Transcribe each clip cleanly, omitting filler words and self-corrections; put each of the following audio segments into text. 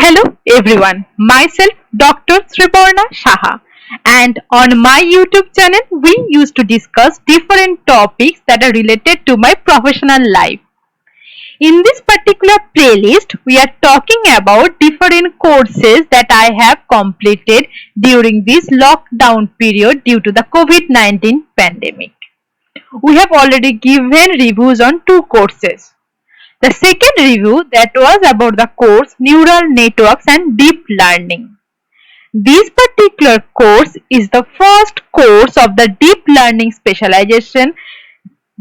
Hello everyone, myself Dr. Sriparna Shaha, and on my YouTube channel we used to discuss different topics that are related to my professional life. In this particular playlist we are talking about different courses that I have completed during this lockdown period due to the COVID-19 pandemic. We have already given reviews on two courses. The second review that was about the course Neural Networks and Deep Learning. This particular course is the first course of the deep learning specialization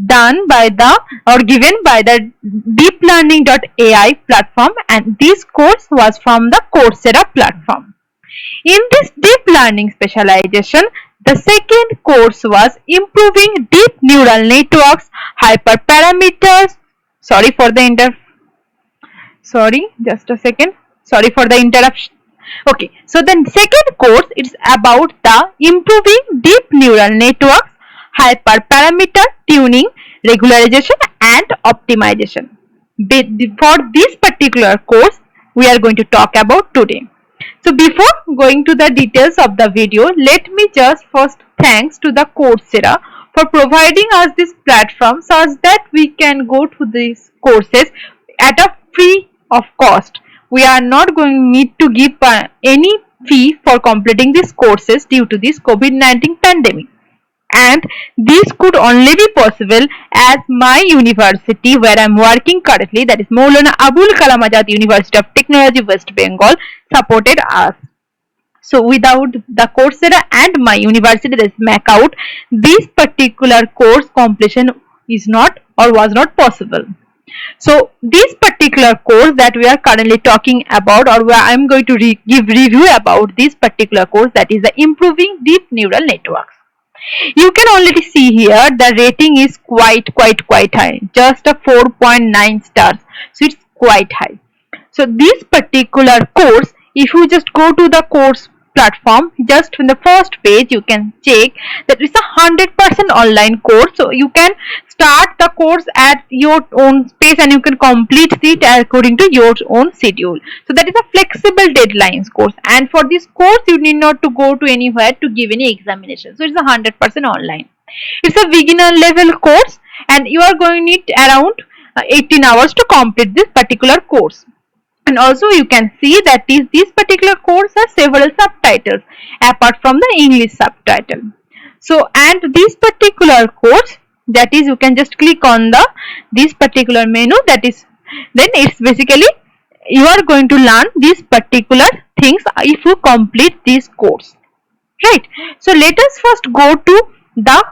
done by the or given by the deeplearning.ai platform, and this course was from the Coursera platform. In this deep learning specialization, the second course was improving deep neural networks, hyperparameters. Sorry for the Sorry for the interruption. Okay, so the second course is about the improving deep neural networks, hyperparameter tuning, regularization and optimization. For this particular course, we are going to talk about today. So before going to the details of the video, let me just first thanks to the Coursera for providing us this platform such that we can go to these courses at a free of cost. We are not going to need to give any fee for completing these courses due to this COVID-19 pandemic. And this could only be possible as my university where I am working currently, that is Maulana Abul Kalam Azad University of Technology, West Bengal, supported us. So without the Coursera and my university, that is MACOUT, this particular course completion is not or was not possible. So this particular course that we are currently talking about, or where I am going to give review about this particular course, that is the improving deep neural networks. You can already see here the rating is quite high, just a 4.9 stars. So it's quite high. So this particular course, if you just go to the course platform, just from the first page you can check that it's a 100% online course. So you can start the course at your own pace and you can complete it according to your own schedule. So that is a flexible deadlines course, and for this course you need not to go to anywhere to give any examination. So it's a 100% online. It's a beginner level course and you are going to need around 18 hours to complete this particular course. And also you can see that this particular course has several subtitles apart from the English subtitle. So, and this particular course, that is, you can just click on this particular menu, that is, then it's basically you are going to learn these particular things if you complete this course, right? So let us first go to the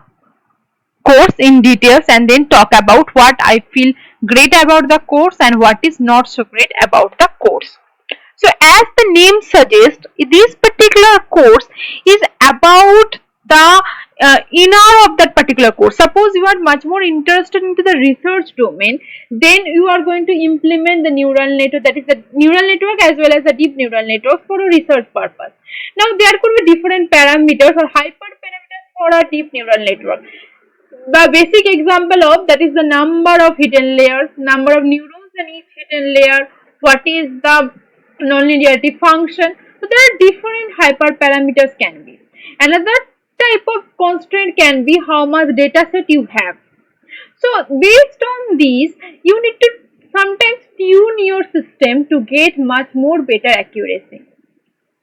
course in details and then talk about what I feel great about the course and what is not so great about the course. So as the name suggests, this particular course is about the inner of that particular course. Suppose you are much more interested into the research domain, then you are going to implement the neural network, that is the neural network as well as the deep neural network for a research purpose. Now there could be different parameters or hyperparameters for a deep neural network. The basic example of that is the number of hidden layers, number of neurons in each hidden layer, what is the nonlinearity function. So there are different hyperparameters can be. Another type of constraint can be how much data set you have. So based on these, you need to sometimes tune your system to get much more better accuracy.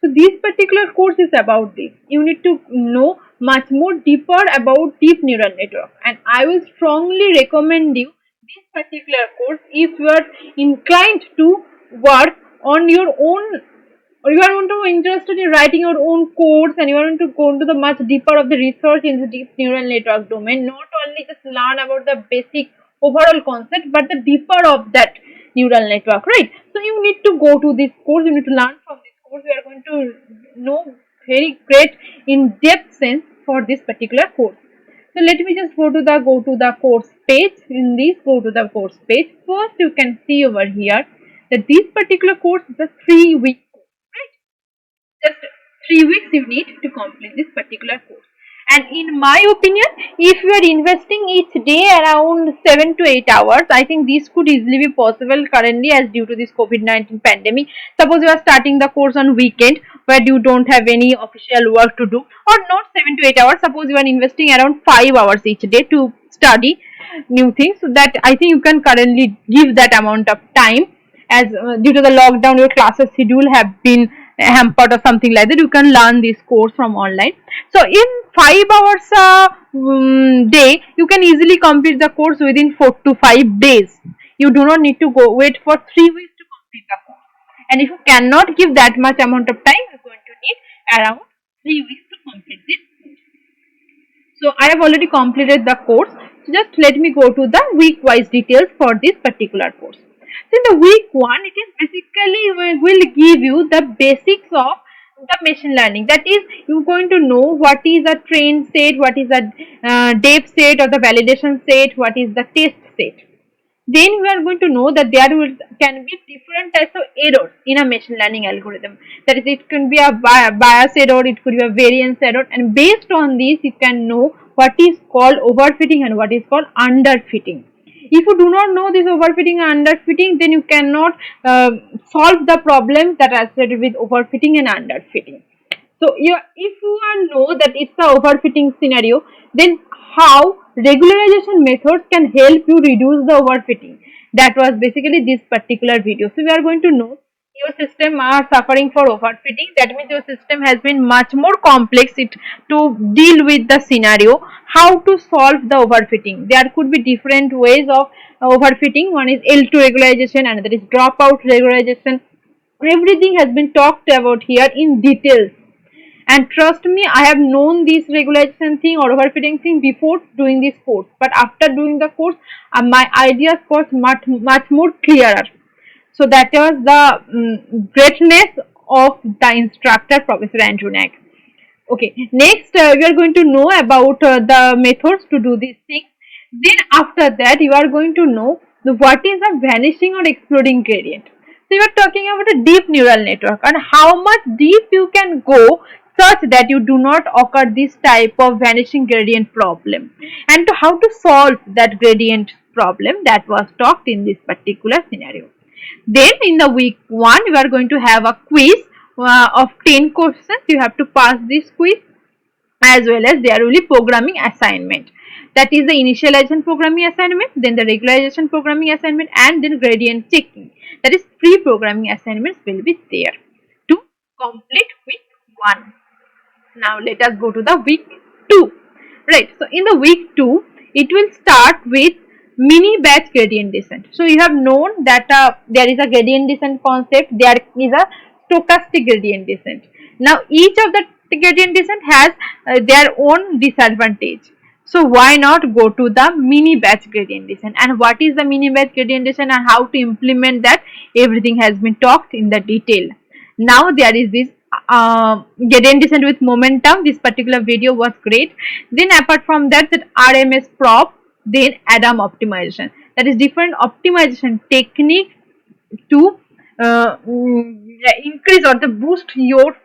So this particular course is about this. You need to know much more deeper about deep neural network, and I will strongly recommend you this particular course if you are inclined to work on your own, or you are interested in writing your own codes and you want to go into the much deeper of the research in the deep neural network domain, not only just learn about the basic overall concept but the deeper of that neural network, right? So you need to go to this course, you need to learn from this course. We are going to know very great in-depth sense for this particular course. So let me just go to the course page. In this, go to the course page. First you can see over here that this particular course is a 3-week course, right? Just 3 weeks you need to complete this particular course. And in my opinion, if you are investing each day around 7 to 8 hours, I think this could easily be possible currently as due to this COVID-19 pandemic. Suppose you are starting the course on weekend where you don't have any official work to do, or not 7 to 8 hours, suppose you are investing around 5 hours each day to study new things, so that I think you can currently give that amount of time, as due to the lockdown your classes schedule have been hampered or something like that, you can learn this course from online. So in 5 hours day you can easily complete the course within 4 to 5 days. You do not need to go wait for 3 weeks to complete the course, and if you cannot give that much amount of time, you are going to need around 3 weeks to complete this. So I have already completed the course. So just let me go to the week wise details for this particular course. So in the week 1, it is basically will give you the basics of the machine learning. That is, you are going to know what is a train set, what is a depth set or the validation set, what is the test set. Then we are going to know that can be different types of errors in a machine learning algorithm. That is, it can be a bias error, it could be a variance error, and based on this you can know what is called overfitting and what is called underfitting. If you do not know this overfitting and underfitting, then you cannot solve the problems that are associated with overfitting and underfitting. So if you know that it's the overfitting scenario, then how regularization methods can help you reduce the overfitting. That was basically this particular video. So we are going to know your system are suffering for overfitting. That means your system has been much more complex to deal with the scenario. How to solve the overfitting? There could be different ways of overfitting. One is L2 regularization, another is dropout regularization. Everything has been talked about here in details. And trust me, I have known this regularization thing or overfitting thing before doing this course. But after doing the course, my ideas got much more clearer. So that was the greatness of the instructor, Professor Andrew Nag. Okay, next we are going to know about the methods to do these things. Then after that, you are going to know what is a vanishing or exploding gradient. So you are talking about a deep neural network and how much deep you can go such that you do not occur this type of vanishing gradient problem, and to how to solve that gradient problem that was talked in this particular scenario. Then in the week 1, you are going to have a quiz of 10 questions. You have to pass this quiz, as well as there will be programming assignment. That is the initialization programming assignment, then the regularization programming assignment, and then gradient checking. That is, pre-programming assignments will be there to complete week 1. Now let us go to the week 2. Right. So in the week 2, it will start with mini batch gradient descent. So you have known that there is a gradient descent concept. There is a stochastic gradient descent. Now each of the gradient descent has their own disadvantage. So why not go to the mini batch gradient descent? And what is the mini batch gradient descent and how to implement that? Everything has been talked in the detail. Now there is this gradient descent with momentum. This particular video was great. Then apart from that RMS prop, then Adam optimization. That is different optimization technique to increase or to boost your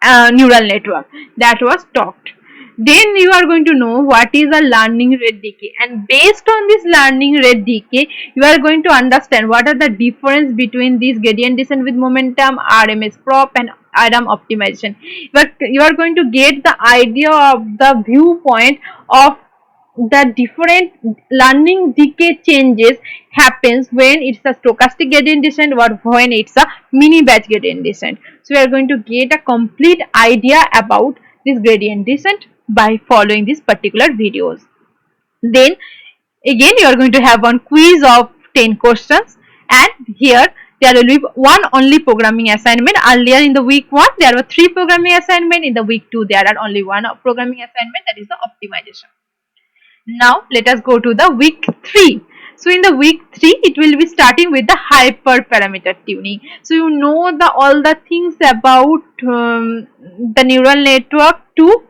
neural network. That was talked. Then you are going to know what is a learning rate decay, and based on this learning rate decay, you are going to understand what are the difference between this gradient descent with momentum, RMS prop, and Adam optimization. But you are going to get the idea of the viewpoint of the different learning decay changes happens when it's a stochastic gradient descent or when it's a mini batch gradient descent. So we are going to get a complete idea about this gradient descent by following these particular videos. Then again you are going to have one quiz of 10 questions, and here there will be one only programming assignment. Earlier in the week 1 there were 3 programming assignment. In the week 2 there are only one programming assignment, that is the optimization. Now let us go to the week 3. So in the week 3 it will be starting with the hyperparameter tuning. So you know all the things about the neural network to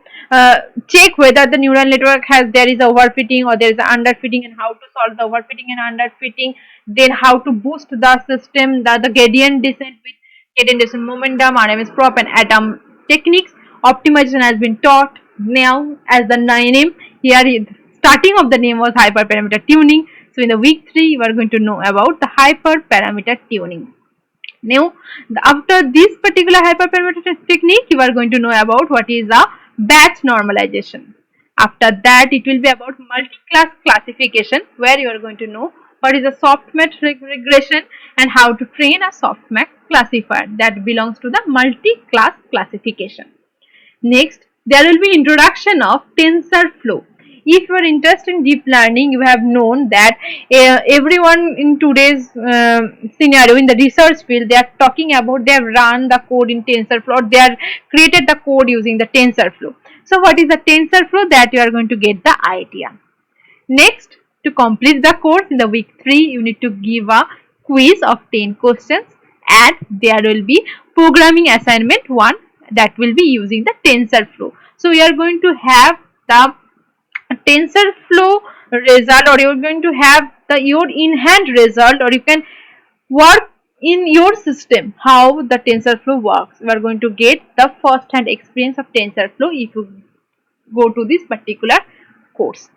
check whether the neural network there is overfitting or there is underfitting, and how to solve the overfitting and underfitting. Then how to boost the system, the gradient descent with gradient descent momentum, RMS prop, and Adam techniques. Optimization has been taught. Now, as the name here is starting of the name was hyperparameter tuning. So in the week 3, you are going to know about the hyperparameter tuning. Now, after this particular hyperparameter technique, you are going to know about what is a batch normalization. After that, it will be about multi-class classification, where you are going to know what is a softmax regression and how to train a softmax classifier that belongs to the multi-class classification. Next, there will be introduction of TensorFlow. If you are interested in deep learning, you have known that everyone in today's scenario in the research field, they are talking about, they have run the code in TensorFlow, they have created the code using the TensorFlow. So what is the TensorFlow? That you are going to get the idea. Next, to complete the course in the week 3, you need to give a quiz of 10 questions, and there will be programming assignment 1 that will be using the TensorFlow. So we are going to have the TensorFlow result, or you are going to have your in hand result, or you can work in your system how the TensorFlow works. You are going to get the first hand experience of TensorFlow if you go to this particular course.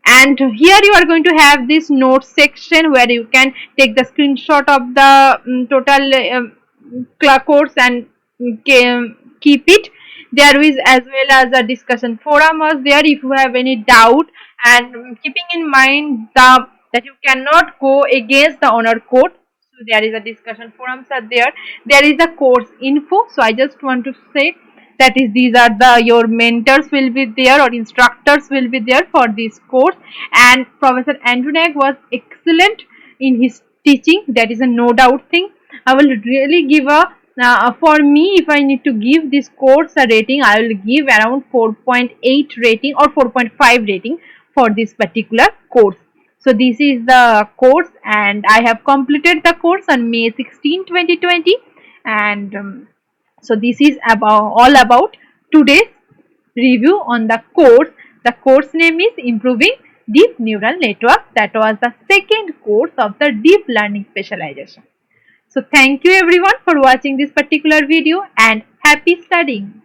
And here you are going to have this notes section where you can take the screenshot of the total course and keep it. There is as well as a discussion forum was there if you have any doubt, and keeping in mind that you cannot go against the honor code. So there is a discussion forums are there. There is a course info. So I just want to say that is, these are the your mentors will be there or instructors will be there for this course, and Professor Andrew Nag was excellent in his teaching. That is a no doubt thing. I will really give a for me, if I need to give this course a rating, I will give around 4.8 rating or 4.5 rating for this particular course. So this is the course, and I have completed the course on May 16, 2020, and so this is all about today's review on the course. The course name is Improving Deep Neural Networks. That was the second course of the deep learning specialization. So thank you everyone for watching this particular video, and happy studying.